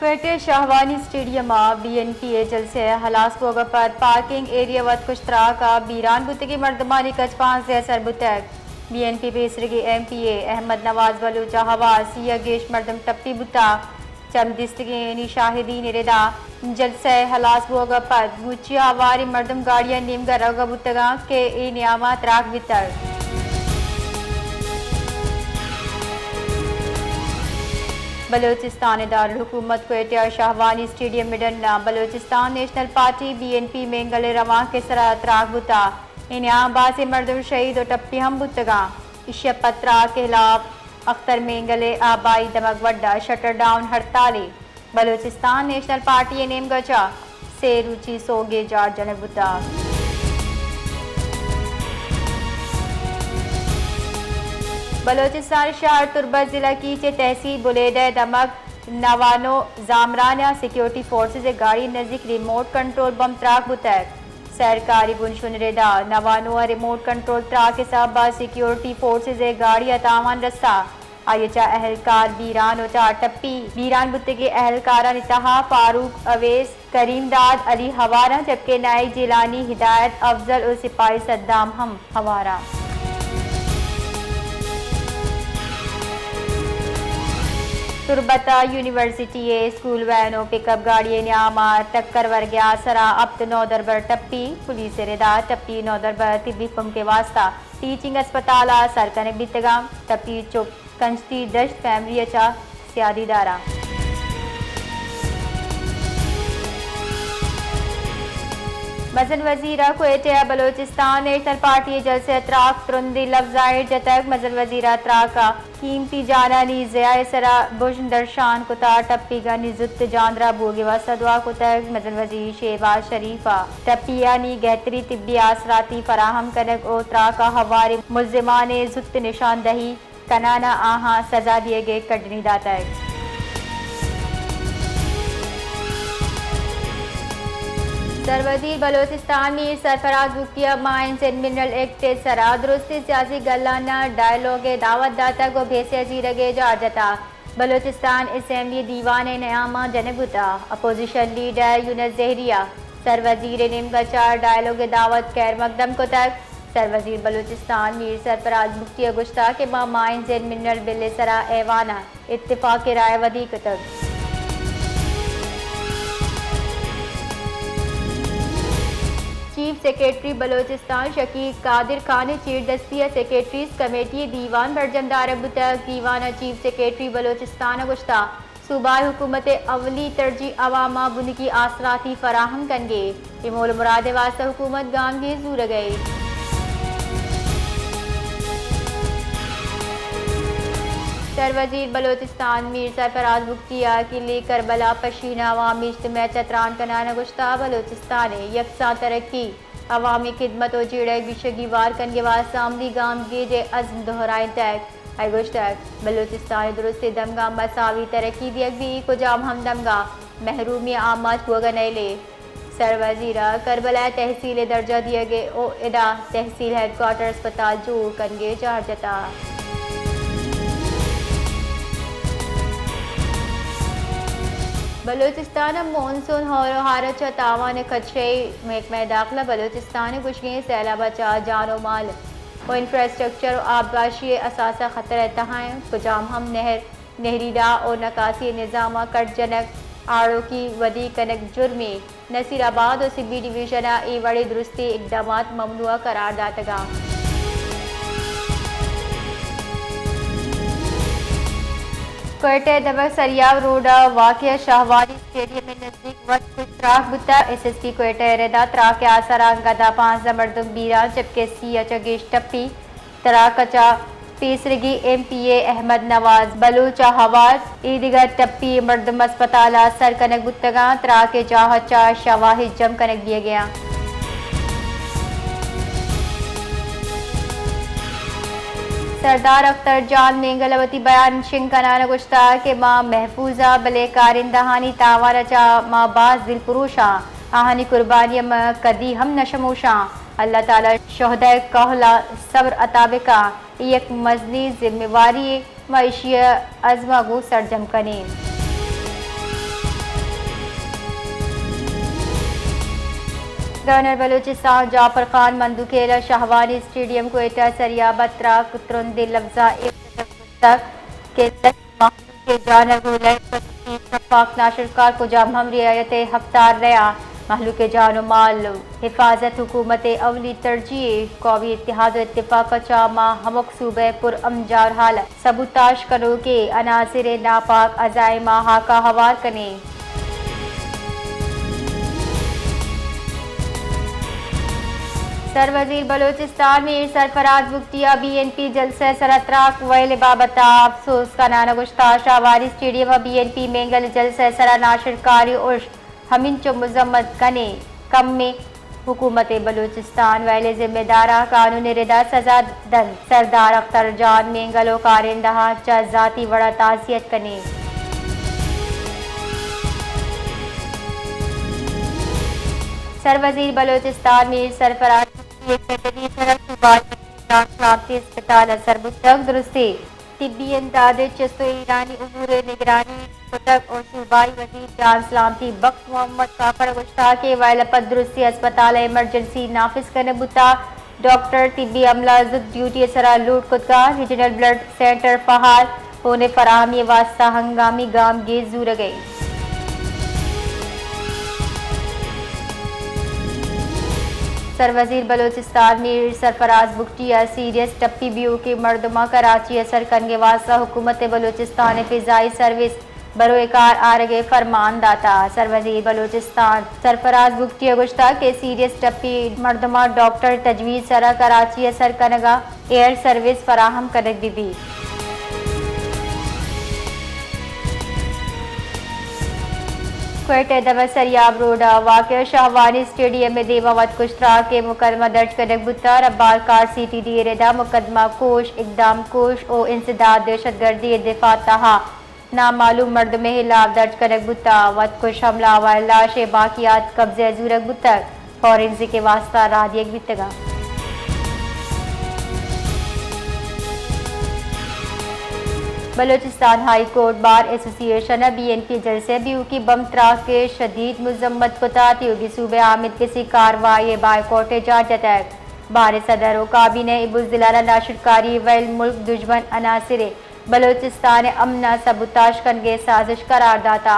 क्वेटे Shahwani stadium BNPA जलसे हलास बोगा पर parking area वत कुछ तरह का बीरान बुतगी मर्दमानी कच 5 से असर बुतक BNP पेसरगी MPA अहमद नवाज बलूचा हवास या गेश मर्दम टप्पी बुता चमदिस्तगी यानी शाहिदी निरेदा जलसे हलास बोगा पर गुचिया वारी मर्दम गाड़ियां नीमगा रगा बुतगा के ए नियामत राग बितर बलोचिस्तान दारुल हुकूमत क्वेटे शाहवानी स्टेडियम मिडन्ना बलोचिस्तान नेशनल पार्टी BNP में गले रवा के सरा त्राग बुता इन बासे मर्दम शहीद और टप्पी हम बुतगा इश्य पत्रा के खिलाफ अख्तर में गले आबाई दमक वड्डा शटर डाउन हड़ताली बलोचिस्तान नेशनल पार्टी नेम गचा से रुचि सोगे जार जन बुता बलोचिस्तान शहर तुर्बत जिला की तहसील बुलेद दमक नवानो जामराना सिक्योरिटी फोर्सेज गाड़ी नजदीक रिमोट कंट्रोल बम त्राक बुतक सरकारी बुनशुन रेदा नवानो रिमोट कंट्रोल त्राक के साथ सिक्योरिटी फोर्सेज गाड़ी अतावान रस्ता आयचा अहलकार बीरान उचा टप्पी बीरान बुत्ते के अहलकारा नितहा फारूक अवेस करीमदाद अली हवारा जबकि नायक जिलानी हिदायत अफजल और सिपाही सद्दाम हम हवारा तुरबता यूनिवर्सिटी स्कूल वैनो पिकअप गाड़ी न्यामा टक्कर वर्ग्या सरा अब नौ दरबर टप्पी पुलिस रेदा टप्पी नौ दरबर तिब्बी पम के वास्ता टीचिंग अस्पताल सरकन बितगाम टप्पी चुप कंचती दश्त फैमिली अचा सियादी दारा मजन वजीरा क्वेटे बलोचिस्तान नेशनल पार्टी जलसे त्राक तुरंदी लफ्जाइर जतक मजन वजीरा त्राका कीमती जाना नी जया सरा बुश दर्शान कुता टप्पी का निजुत जांदरा बोगे वसदवा कुतक मजन वजीर शेहबाज शरीफा टप्पी यानी गहतरी तिब्बी आसराती फराहम कनक ओ त्राका हवारी मुल्जिमाने जुत निशानदही कनाना आहा सजा दिए गए कटनी दाता सरवजीर बलोचिस्तान मीर सरफराज बुकिया माइंस एंड मिनरल एक्ट सरा दुरुस्ती सियासी गलाना डायलॉग दावत दाता को भेसे जीरगे जारजता बलोचिस्तान असेंबली दीवान नयामा जनबुता अपोजिशन लीडर यूनस जहरिया सरवजीर निमगचार डायलॉग दावत खैर मकदम को तक सरवजीर बलोचिस्तान मीर सरफराज बुकिया गुश्ता के माइंस एंड मिनरल बिल सरा एवाना इत्तिफाक राय वदी को तक chief secretary Balochistan Shakeel Qadir Khan chief दस्तिया सेक्रेटरीज कमेटी दीवान बरजमदार बुतक दीवाना चीफ सेक्रेटरी बलोचिस्तान गुश्ता सूबाई हुकूमत अवली तरजी अवामा बुन की आसराती फराहम कनगे इमोल मुराद वास्ता हुकूमत गाम की जूर गई सरवजीर बलोचिस्तान मीर सरफराज बुख्तिया किले करबला पशीना अवामी इज्तिमा चतरान कनाना गुश्ता बलोचिस्तान यकसा तरक्की अवामी खिदमत और जीड़े विशगी वार कन के बाद सामदी गाम गे जे अज़्म दोहराए तक आई गुश्तक बलोचिस्तान दुरुस्ती दमगा मसावी तरक्की दियक भी को जाम हम दमगा महरूमी आमाज हुआ नैले सरवजीरा करबला तहसील दर्जा दिए गए ओ इदा तहसील हेडक्वार्टर अस्पताल जोड़ कनगे जारजता बलोचिस्तान मानसून हारचा तावान खदशे महकमा दाखिला बलोचिस्तान गुशगे सैलाब बचा जानो माल और इंफ्रास्ट्रक्चर और आबगाशी असासा खतरा तहाएँ कुजाम हम नहरीदा और नकासी निज़ामा कट जनक आड़ो की वदी कनक जुर्मी नसीराबाद और सिब्बी डिवीजन ए बड़े दुरुस्ती इकदाम ममनुआ करार दातगा क्वेटे दबक सरियाव रोड वाक़िया शाहवानी स्टेडियम में नजदीक वक्त कुछ त्राक बुता SSP क्वेटे रेदा त्राक के आसारान गदा 5 मर्दम बीरा जबकि सी अचगेश टप्पी तराकचा पेसरगी MPA अहमद नवाज बलूचा हवाज ईदिगा टप्पी मर्दम अस्पताल सर कनक बुतगा त्राक के जाहचा शवाहिद जम कनक दिया गया सरदार अख्तर जान ने गलवती बयान शिंग कनाना गुश्ता के माँ महफूजा बले कारिंदहानी तावारचा माँ बाज दिल पुरुषा आहानी कुर्बानी कदी हम नशमूशा अल्लाह ताला शोहदा कहला सब्र अताबिका एक मजनी जिम्मेवारी मईशी अजमा गो सरजम कने गवर्नर बलूचिस्तान जाफर खान मंदुखेला शाहवानी स्टेडियम कोयटा सरिया बत्रा कुतरंदिल लफ्जा के शफाक नाशरकार को जाम हम रियायत हफ्तार रहा महलू के जान माल हिफाजत हुकूमत अवली तरजीह कौमी इत्तेहाद इत्तेफाक चामा हमक सूबे पुर अमजार हालत सबूताश करो के अनासिर नापाक अजाइमा हाका हवार कने सरवजीर बलूचिस्तान मीर सरफराज बुख्तिया BNP जलसे सरतराक वैल बाबता अफसोस का नाना गुश्ता शाहवानी स्टेडियम BNP मेंगल जलसे सरा नाशरकारी उर्श हमिंचो मुजम्मत कने कम में हुकूमत बलूचिस्तान वाले जिम्मेदारा कानून रिदा सजा दन सरदार अख्तर जान मेंगलो कारिंदहा जाती बड़ा तासियत कने सरवजीर बलूचिस्तान मीर सरफराज अस्पताल असरबुतक दुरुस्ती तिब्बी इंदाद चस्तो ईरानी उमूर निगरानी पुतक और सूबाई वजीर जान सलामती बख्श मोहम्मद काफर गुश्ता के वायलपत दुरुस्ती अस्पताल इमरजेंसी नाफिज करने बुता डॉक्टर तिब्बी अमला जुद ड्यूटी सरा लूट कुदका रीजनल ब्लड सेंटर फहाल होने फराहमी वास्ता हंगामी गाम गेज जूर गई सरवजीर बलूचिस्तान मीर सरफराज बुख्तिया सीरियस टप्पी व्यू के मरदमा कराची असर कनगे वास्ता हुकूमत बलूचिस्तान फिजाई सर्विस बरोकार आरगे फरमान दाता सरवजीर बलूचिस्तान सरफराज बुख्तिया गुश्ता के सीरियस टप्पी मरदमा डॉक्टर तजवीज़ सरा कराची असर कनगा एयर सर्विस फराहम करक बीबी क्वेटे दवा सरियाब रोड वाक़ शाहवानी स्टेडियम में देवावत कुश्तरा के मुकदमा दर्ज करक बुता रब्बार कार CTD रेदा मुकदमा कोश इकदाम कोश ओ इंसदाद दहशतगर्दी दिफा तहा नामालूम मर्द में हिलाफ दर्ज करक बुता वत कुश हमला व लाश बाकियात कब्जे जूरक बुतक फॉरेंसिक के वास्ता रादियक बितगा Balochistan high court bar association BNP जलसे व्यू की बम त्राक के शदीद मुजम्मत बताती होगी सूबे आमिद किसी कार्रवाई बायकॉट इजाजत है बार सदर व काबीने इबुज़दिलाना नाशरकारी वैल मुल्क दुश्मन अनासिर बलूचिस्तान अमना सबूताश कनगे साजिश करार दाता